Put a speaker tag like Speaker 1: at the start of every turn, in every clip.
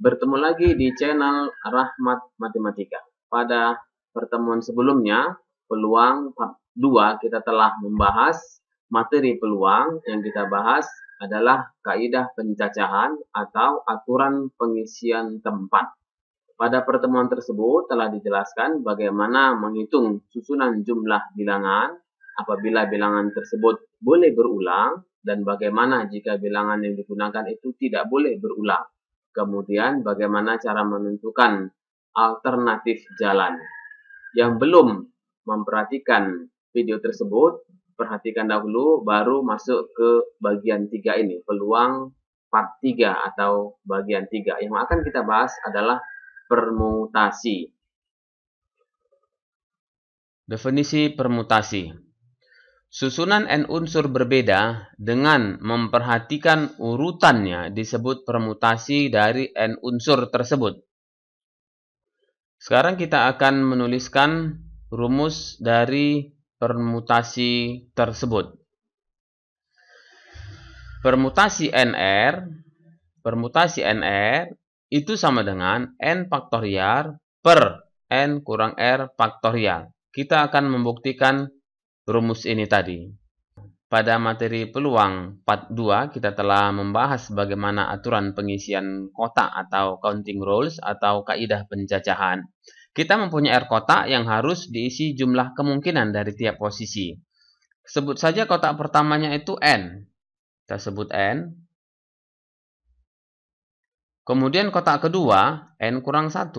Speaker 1: Bertemu lagi di channel Rahmat Matematika. Pada pertemuan sebelumnya, peluang part 2 kita telah membahas materi peluang. Yang kita bahas adalah kaidah pencacahan atau aturan pengisian tempat. Pada pertemuan tersebut telah dijelaskan bagaimana menghitung susunan jumlah bilangan apabila bilangan tersebut boleh berulang dan bagaimana jika bilangan yang digunakan itu tidak boleh berulang. Kemudian bagaimana cara menentukan alternatif jalan. Yang belum memperhatikan video tersebut, perhatikan dahulu baru masuk ke bagian 3 ini, peluang part 3 atau bagian 3. Yang akan kita bahas adalah permutasi.
Speaker 2: Definisi permutasi. Susunan n unsur berbeda dengan memperhatikan urutannya disebut permutasi dari n unsur tersebut. Sekarang kita akan menuliskan rumus dari permutasi tersebut. Permutasi NR itu sama dengan n faktorial per n kurang r faktorial. Kita akan membuktikan rumus ini tadi. Pada materi peluang part 2 kita telah membahas bagaimana aturan pengisian kotak atau counting rules atau kaidah pencacahan. Kita mempunyai R kotak yang harus diisi jumlah kemungkinan dari tiap posisi. Sebut saja kotak pertamanya itu N. Kita sebut N. Kemudian kotak kedua N kurang 1.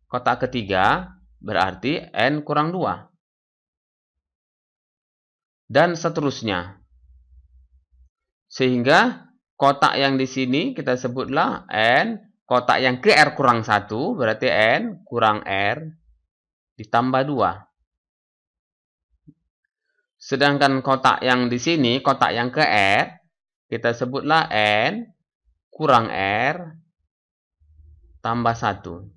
Speaker 2: Kotak ketiga berarti N kurang 2. Dan seterusnya. Sehingga kotak yang di sini kita sebutlah N. Kotak yang ke R kurang 1 berarti N kurang R ditambah 2. Sedangkan kotak yang di sini, kotak yang ke R, kita sebutlah N kurang R tambah 1.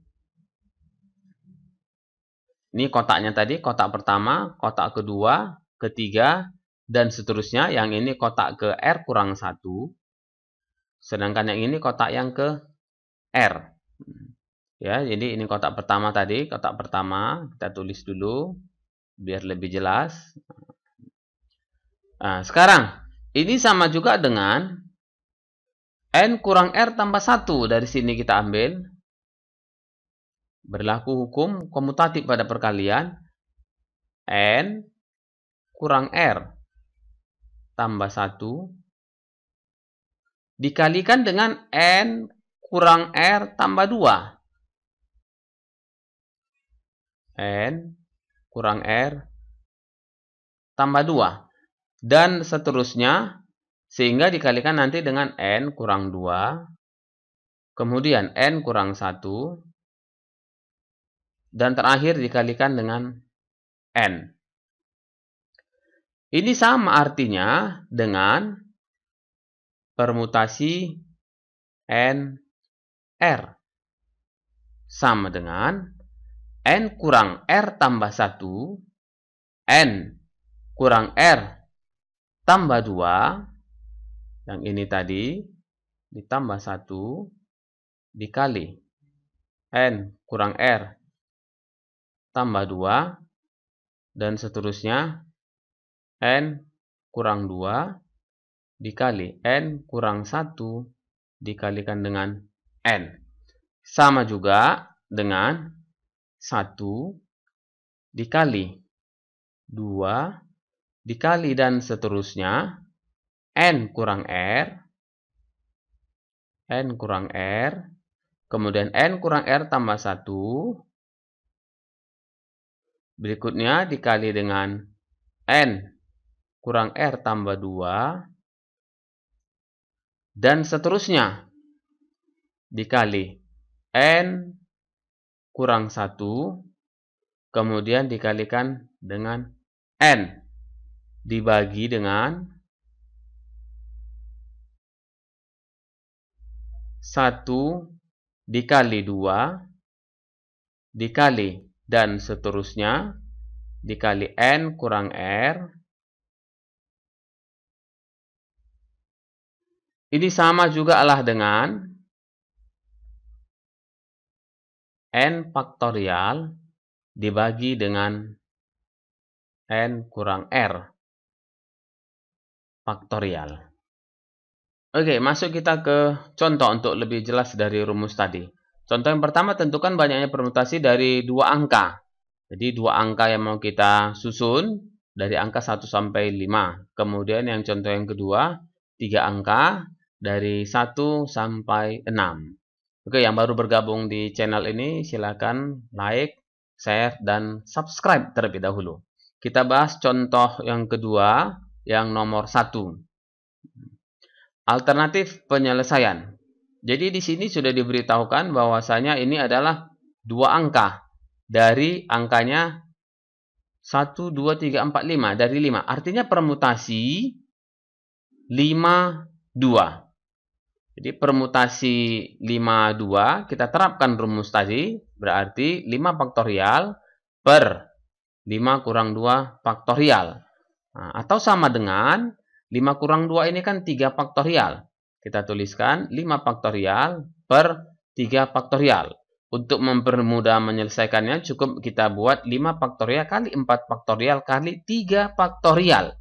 Speaker 2: Ini kotaknya tadi, kotak pertama, kotak kedua, ketiga, dan seterusnya. Yang ini kotak ke R kurang 1. Sedangkan yang ini kotak yang ke R. Ya, jadi ini kotak pertama tadi, kotak pertama. Kita tulis dulu, biar lebih jelas. Nah, sekarang, ini sama juga dengan N kurang R tambah 1. Dari sini kita ambil. Berlaku hukum komutatif pada perkalian. N kurang R tambah 1 dikalikan dengan N kurang R tambah 2. N kurang R tambah 2. Dan seterusnya, sehingga dikalikan nanti dengan N kurang 2. Kemudian N kurang 1. Dan terakhir dikalikan dengan N. Ini sama artinya dengan permutasi NR. Sama dengan N kurang R tambah 1, N kurang R tambah 2, yang ini tadi, ditambah 1, dikali N kurang R tambah 2, dan seterusnya N kurang 2 dikali N kurang 1 dikalikan dengan N. Sama juga dengan 1 dikali 2 dikali dan seterusnya N kurang R, N kurang R, kemudian N kurang R tambah 1, berikutnya dikali dengan N kurang R tambah 2, dan seterusnya dikali N kurang 1, kemudian dikalikan dengan N, dibagi dengan 1 dikali 2, dikali dan seterusnya, dikali N kurang R, Ini sama juga lah dengan n faktorial dibagi dengan n kurang r faktorial. Oke, masuk kita ke contoh untuk lebih jelas dari rumus tadi. Contoh yang pertama, tentukan banyaknya permutasi dari dua angka. Jadi dua angka yang mau kita susun dari angka 1 sampai 5. Kemudian yang contoh yang kedua, 3 angka dari 1 sampai 6. Oke, yang baru bergabung di channel ini silakan like, share, dan subscribe terlebih dahulu. Kita bahas contoh yang kedua, yang nomor 1. Alternatif penyelesaian. Jadi di sini sudah diberitahukan bahwasanya ini adalah dua angka dari angkanya 1, 2, 3, 4, 5. Dari 5. Artinya permutasi 5, 2. Jadi permutasi 5, 2. Kita terapkan rumus tadi. Berarti 5 faktorial per 5 kurang 2 faktorial. Nah, atau sama dengan 5 kurang 2 ini kan 3 faktorial. Kita tuliskan 5 faktorial per 3 faktorial. Untuk mempermudah menyelesaikannya cukup kita buat 5 faktorial kali 4 faktorial kali 3 faktorial.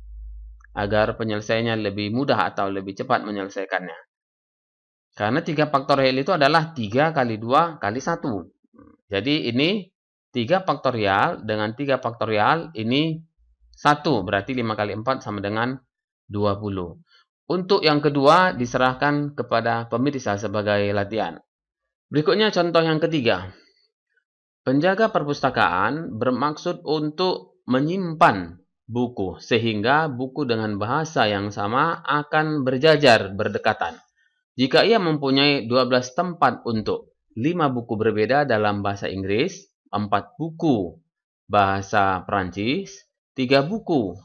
Speaker 2: Agar penyelesaiannya lebih mudah atau lebih cepat menyelesaikannya. Karena 3 faktorial itu adalah 3 kali 2 kali 1. Jadi ini 3 faktorial dengan 3 faktorial ini 1. Berarti 5 kali 4 sama dengan 20. Untuk yang kedua diserahkan kepada pemirsa sebagai latihan. Berikutnya contoh yang ketiga. Penjaga perpustakaan bermaksud untuk menyimpan buku sehingga buku dengan bahasa yang sama akan berjajar berdekatan. Jika ia mempunyai 12 tempat untuk 5 buku berbeda dalam bahasa Inggris, 4 buku bahasa Prancis, 3 buku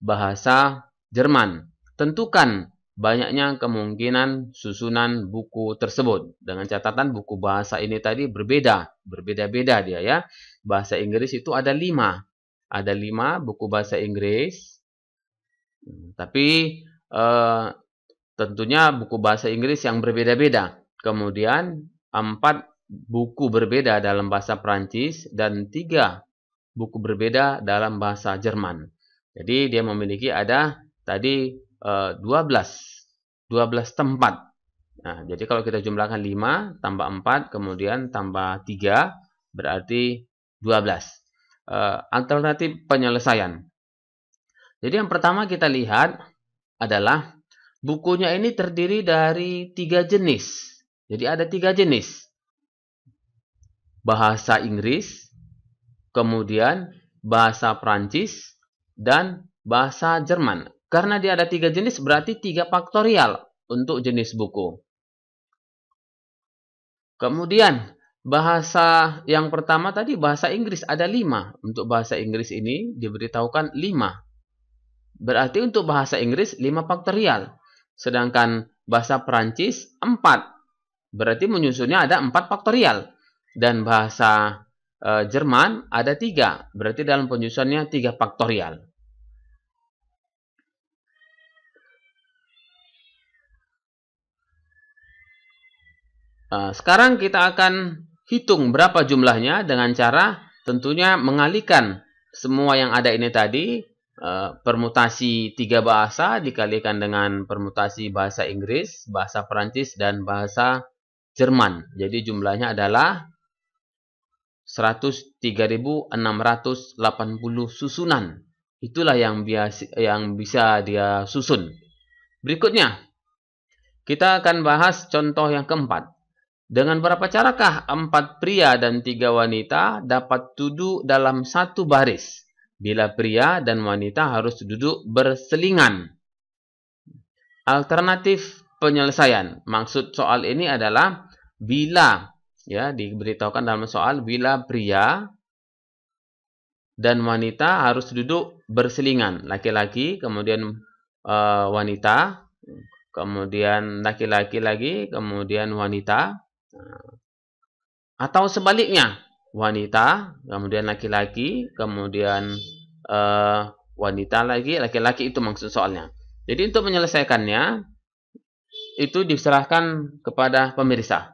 Speaker 2: bahasa Jerman. Tentukan banyaknya kemungkinan susunan buku tersebut. Dengan catatan buku bahasa ini tadi berbeda-beda dia ya. Bahasa Inggris itu ada 5. Ada 5 buku bahasa Inggris. Tapi tentunya buku bahasa Inggris yang berbeda-beda. Kemudian 4 buku berbeda dalam bahasa Prancis dan 3 buku berbeda dalam bahasa Jerman. Jadi dia memiliki ada tadi 12 tempat. Nah, jadi kalau kita jumlahkan 5 tambah 4 kemudian tambah 3 berarti 12. Alternatif penyelesaian. Jadi yang pertama kita lihat adalah bukunya ini terdiri dari 3 jenis. Jadi ada 3 jenis. Bahasa Inggris, kemudian bahasa Prancis, dan bahasa Jerman. Karena dia ada 3 jenis, berarti 3 faktorial untuk jenis buku. Kemudian, bahasa yang pertama tadi, bahasa Inggris, ada 5. Untuk bahasa Inggris ini diberitahukan 5. Berarti untuk bahasa Inggris, 5 faktorial. Sedangkan bahasa Prancis, 4. Berarti menyusunnya ada 4 faktorial. Dan bahasa Jerman ada 3. Berarti dalam penyusunannya 3 faktorial. Sekarang kita akan hitung berapa jumlahnya dengan cara tentunya mengalihkan semua yang ada ini tadi. Permutasi 3 bahasa dikalikan dengan permutasi bahasa Inggris, bahasa Prancis, dan bahasa Jerman. Jadi jumlahnya adalah 103.680 susunan. Itulah yang bisa dia susun. Berikutnya, kita akan bahas contoh yang keempat. Dengan berapa carakah 4 pria dan 3 wanita dapat duduk dalam satu baris? Bila pria dan wanita harus duduk berselingan. Alternatif penyelesaian. Maksud soal ini adalah bila, ya, diberitahukan dalam soal bila pria dan wanita harus duduk berselingan. Laki-laki, kemudian wanita, kemudian laki-laki lagi, kemudian wanita. Atau sebaliknya, wanita, kemudian laki-laki, kemudian wanita lagi, laki-laki, itu maksud soalnya. Jadi untuk menyelesaikannya, itu diserahkan kepada pemirsa.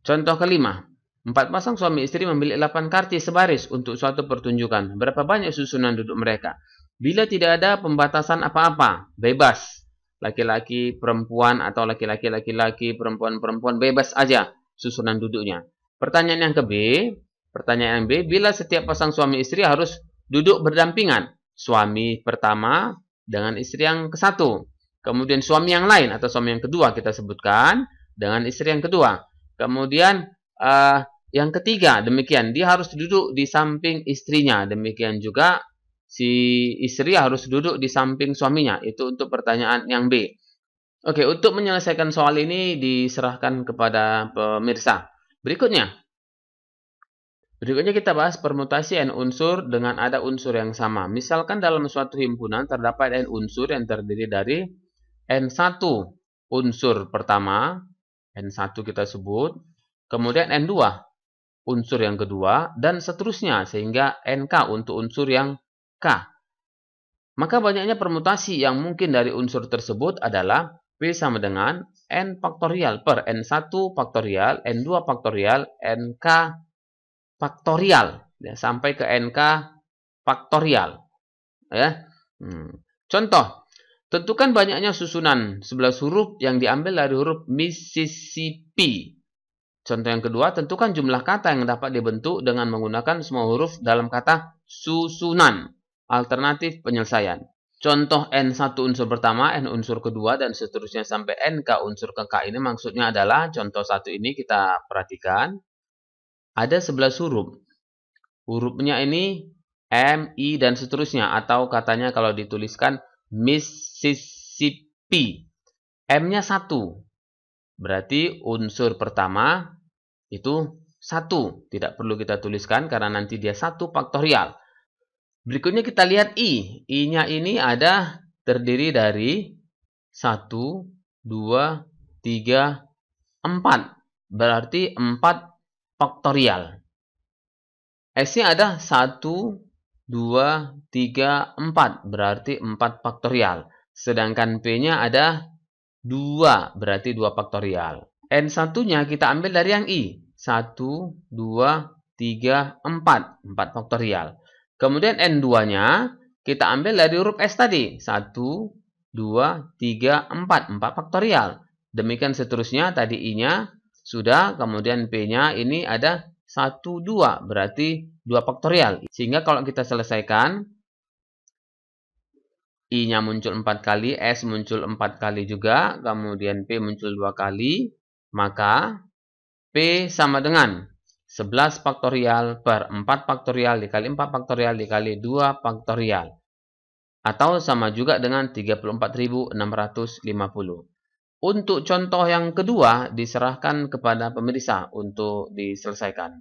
Speaker 2: Contoh kelima, 4 pasang suami istri memilih 8 kartis sebaris untuk suatu pertunjukan. Berapa banyak susunan duduk mereka? Bila tidak ada pembatasan apa-apa, bebas. Laki-laki, perempuan, atau laki-laki, laki-laki, perempuan, bebas aja susunan duduknya. Pertanyaan yang B, bila setiap pasang suami istri harus duduk berdampingan. Suami pertama dengan istri yang ke-1. Kemudian suami yang lain atau suami yang kedua kita sebutkan dengan istri yang kedua. Kemudian yang ketiga, demikian. Dia harus duduk di samping istrinya. Demikian juga si istri harus duduk di samping suaminya. Itu untuk pertanyaan yang B. Oke, untuk menyelesaikan soal ini diserahkan kepada pemirsa. Berikutnya kita bahas permutasi n unsur dengan ada unsur yang sama. Misalkan dalam suatu himpunan terdapat n unsur yang terdiri dari N1 unsur pertama, N1 kita sebut, kemudian N2 unsur yang kedua, dan seterusnya sehingga NK untuk unsur yang K. Maka banyaknya permutasi yang mungkin dari unsur tersebut adalah P sama dengan N faktorial per N1 faktorial, N2 faktorial, NK faktorial, ya, sampai ke NK faktorial. Ya. Contoh, tentukan banyaknya susunan 11 huruf yang diambil dari huruf Mississippi. Contoh yang kedua, tentukan jumlah kata yang dapat dibentuk dengan menggunakan semua huruf dalam kata susunan. Alternatif penyelesaian. Contoh N1 unsur pertama, N unsur kedua, dan seterusnya sampai NK unsur ke K ini maksudnya adalah, contoh satu ini kita perhatikan. Ada 11 huruf. Hurufnya ini M, I, dan seterusnya. Atau katanya kalau dituliskan Mississippi. M-nya 1. Berarti unsur pertama itu 1. Tidak perlu kita tuliskan karena nanti dia 1 faktorial. Berikutnya kita lihat I. I-nya ini ada terdiri dari 1, 2, 3, 4. Berarti 4 faktorial. S-nya ada 1, 2, 3, 4. Berarti 4 faktorial. Sedangkan P-nya ada 2. Berarti 2 faktorial. N1-nya kita ambil dari yang I. 1, 2, 3, 4. 4 faktorial. Kemudian N2-nya kita ambil dari huruf S tadi. 1, 2, 3, 4. 4 faktorial. Demikian seterusnya. Tadi I-nya sudah. Kemudian P-nya ini ada 1, 2. Berarti 2 faktorial. Sehingga kalau kita selesaikan, I-nya muncul 4 kali, S muncul 4 kali juga. Kemudian P muncul 2 kali. Maka P sama dengan 11 faktorial per 4 faktorial dikali 4 faktorial dikali 2 faktorial. Atau sama juga dengan 34.650. Untuk contoh yang kedua diserahkan kepada pemirsa untuk diselesaikan.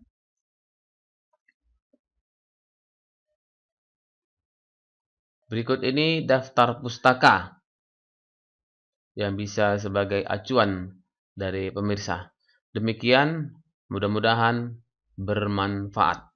Speaker 2: Berikut ini daftar pustaka yang bisa sebagai acuan dari pemirsa. Demikian, mudah-mudahan bermanfaat.